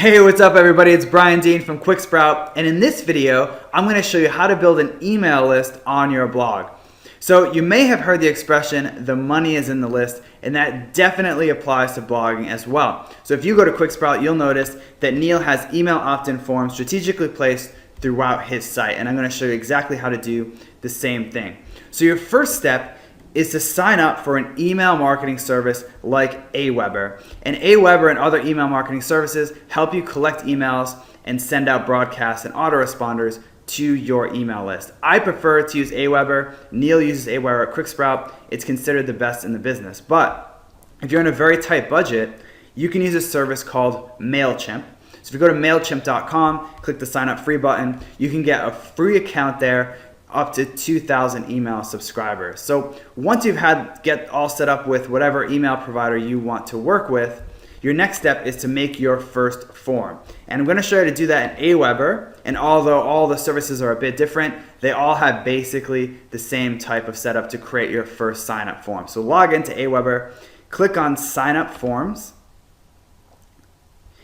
Hey, what's up everybody? It's Brian Dean from QuickSprout, and in this video, I'm going to show you how to build an email list on your blog. So you may have heard the expression, the money is in the list, and that definitely applies to blogging as well. So if you go to QuickSprout, you'll notice that Neil has email opt-in forms strategically placed throughout his site, and I'm going to show you exactly how to do the same thing. So your first step is to sign up for an email marketing service like Aweber. And Aweber and other email marketing services help you collect emails and send out broadcasts and autoresponders to your email list. I prefer to use Aweber. Neil uses Aweber at QuickSprout. It's considered the best in the business. But if you're in a very tight budget, you can use a service called MailChimp. So if you go to MailChimp.com, click the sign up free button, you can get a free account there up to 2,000 email subscribers. So once you've get all set up with whatever email provider you want to work with, your next step is to make your first form. And I'm going to show you how to do that in Aweber. And although all the services are a bit different, they all have basically the same type of setup to create your first sign up form. So log into Aweber, click on sign up forms,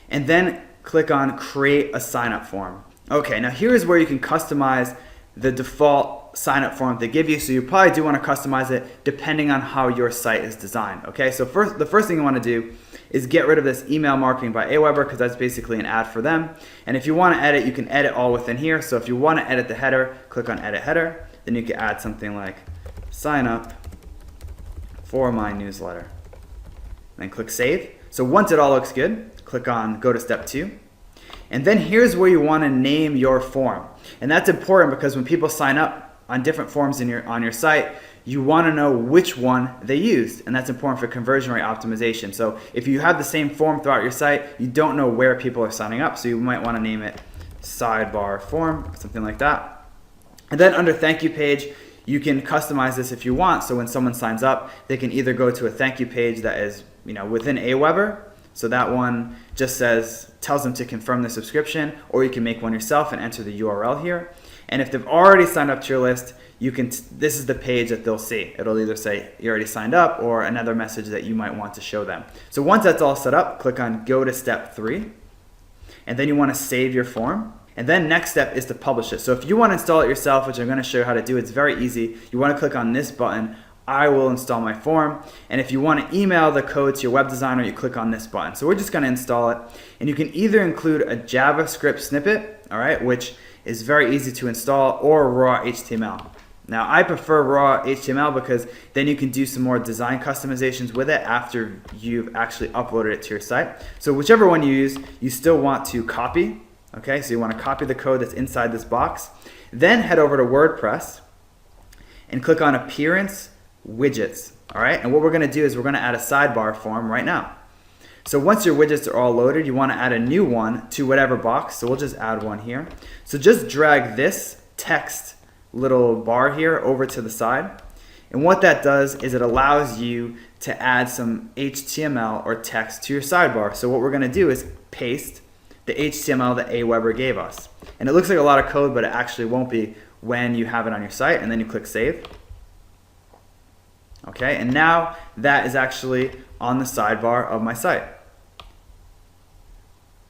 and then click on create a sign up form. Okay, now here's where you can customize the default sign-up form they give you, so you probably do want to customize it depending on how your site is designed. Okay, so the first thing you want to do is get rid of this email marketing by Aweber, because that's basically an ad for them. And if you want to edit, you can edit all within here. So if you want to edit the header, click on edit header. Then you can add something like sign up for my newsletter. Then click save. So once it all looks good, click on go to step 2. And then here's where you want to name your form. And that's important because when people sign up on different forms on your site, you want to know which one they used. And that's important for conversion rate optimization. So if you have the same form throughout your site, you don't know where people are signing up. So you might want to name it sidebar form, something like that. And then under thank you page, you can customize this if you want. So when someone signs up, they can either go to a thank you page that is within Aweber. So that one just tells them to confirm the subscription, or you can make one yourself and enter the URL here. And if they've already signed up to your list, this is the page that they'll see. It'll either say you already signed up or another message that you might want to show them. So once that's all set up, click on go to step 3, and then you want to save your form. And then next step is to publish it. So if you want to install it yourself, which I'm going to show you how to do, it's very easy. You want to click on this button, I will install my form. And if you want to email the code to your web designer, you click on this button. So we're just going to install it. And you can either include a JavaScript snippet, all right, which is very easy to install, or raw HTML. Now I prefer raw HTML because then you can do some more design customizations with it after you've actually uploaded it to your site. So whichever one you use, you still want to copy. Okay, so you want to copy the code that's inside this box. Then head over to WordPress and click on Appearance Widgets. All right, and what we're going to do is we're going to add a sidebar form right now. So once your widgets are all loaded, you want to add a new one to whatever box. So we'll just add one here. So just drag this text little bar here over to the side. And what that does is it allows you to add some HTML or text to your sidebar. So what we're going to do is paste the HTML that Aweber gave us. And it looks like a lot of code, but it actually won't be when you have it on your site. And then you click save. Okay, and now that is actually on the sidebar of my site.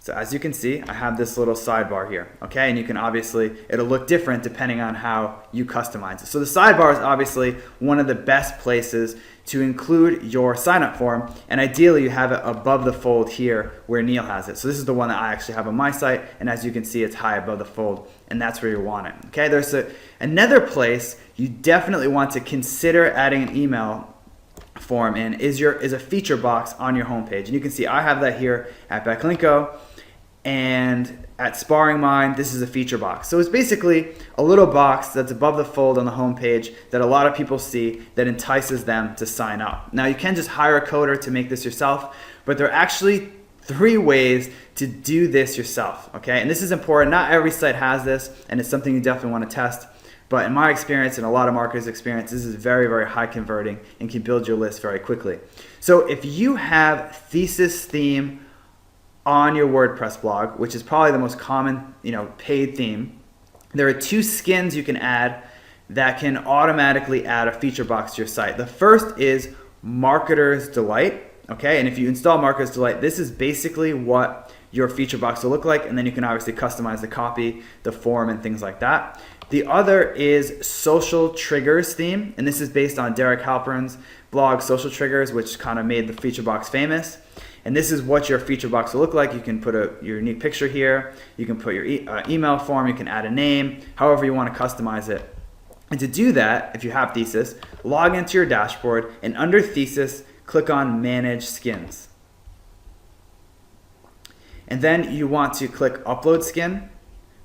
So as you can see, I have this little sidebar here, okay? And you can it'll look different depending on how you customize it. So the sidebar is obviously one of the best places to include your sign-up form, and ideally you have it above the fold here where Neil has it. So this is the one that I actually have on my site, and as you can see, it's high above the fold, and that's where you want it, okay? There's another place you definitely want to consider adding an email form in is a feature box on your homepage. And you can see I have that here at Backlinko, and at Sparring Mind, this is a feature box. So it's basically a little box that's above the fold on the homepage that a lot of people see that entices them to sign up. Now you can just hire a coder to make this yourself, but there are actually 3 ways to do this yourself, okay? And this is important. Not every site has this, and it's something you definitely want to test. But in my experience and a lot of marketers' experience, this is very, very high converting and can build your list very quickly. So if you have thesis theme on your WordPress blog, which is probably the most common, paid theme, there are 2 skins you can add that can automatically add a feature box to your site. The first is Marketer's Delight, okay? And if you install Marketer's Delight, this is basically what your feature box will look like, and then you can obviously customize the copy, the form, and things like that. The other is Social Triggers theme, and this is based on Derek Halpern's blog Social Triggers, which kind of made the feature box famous. And this is what your feature box will look like. You can put your unique picture here, you can put your email form, you can add a name, however you want to customize it. And to do that, if you have Thesis, log into your dashboard, and under Thesis, click on Manage Skins. And then you want to click Upload Skin,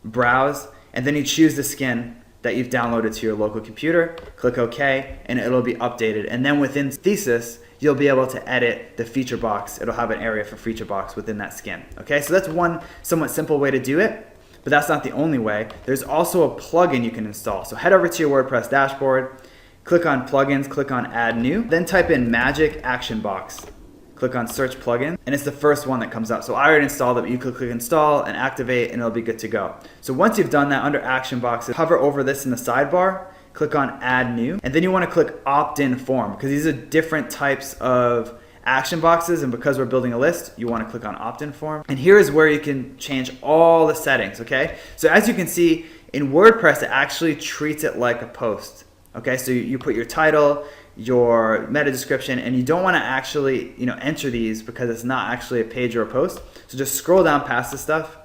Browse, and then you choose the skin that you've downloaded to your local computer, click OK, and it'll be updated. And then within Thesis, you'll be able to edit the feature box. It'll have an area for feature box within that skin. Okay, so that's one somewhat simple way to do it, but that's not the only way. There's also a plugin you can install. So head over to your WordPress dashboard, click on Plugins, click on Add New, then type in Magic Action Box. Click on Search Plugin, and it's the first one that comes up. So I already installed it, but you could click Install and Activate, and it'll be good to go. So once you've done that, under Action Boxes, hover over this in the sidebar, click on Add New, and then you want to click Opt-in Form, because these are different types of action boxes, and because we're building a list, you want to click on Opt-in Form. And here is where you can change all the settings, okay? So as you can see, in WordPress, it actually treats it like a post. Okay, so you put your title, your meta description, and you don't want to actually enter these because it's not actually a page or a post. So just scroll down past this stuff,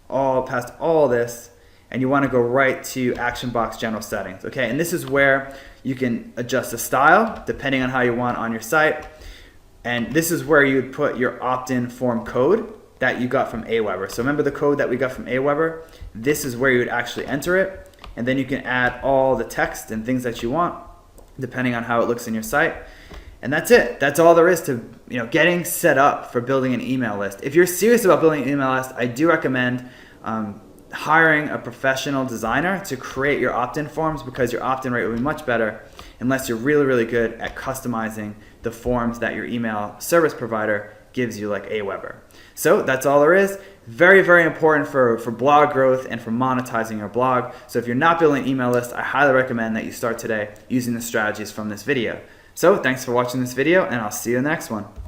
past all this, and you want to go right to Action Box General Settings. Okay, and this is where you can adjust the style depending on how you want on your site. And this is where you would put your opt-in form code that you got from Aweber. So remember the code that we got from Aweber? This is where you would actually enter it. And then you can add all the text and things that you want depending on how it looks in your site. And that's it. That's all there is to getting set up for building an email list. If you're serious about building an email list, I do recommend hiring a professional designer to create your opt-in forms, because your opt-in rate will be much better unless you're really, really good at customizing the forms that your email service provider gives you, like Aweber. So that's all there is. Very, very important for blog growth and for monetizing your blog. So if you're not building an email list, I highly recommend that you start today using the strategies from this video. So thanks for watching this video, and I'll see you in the next one.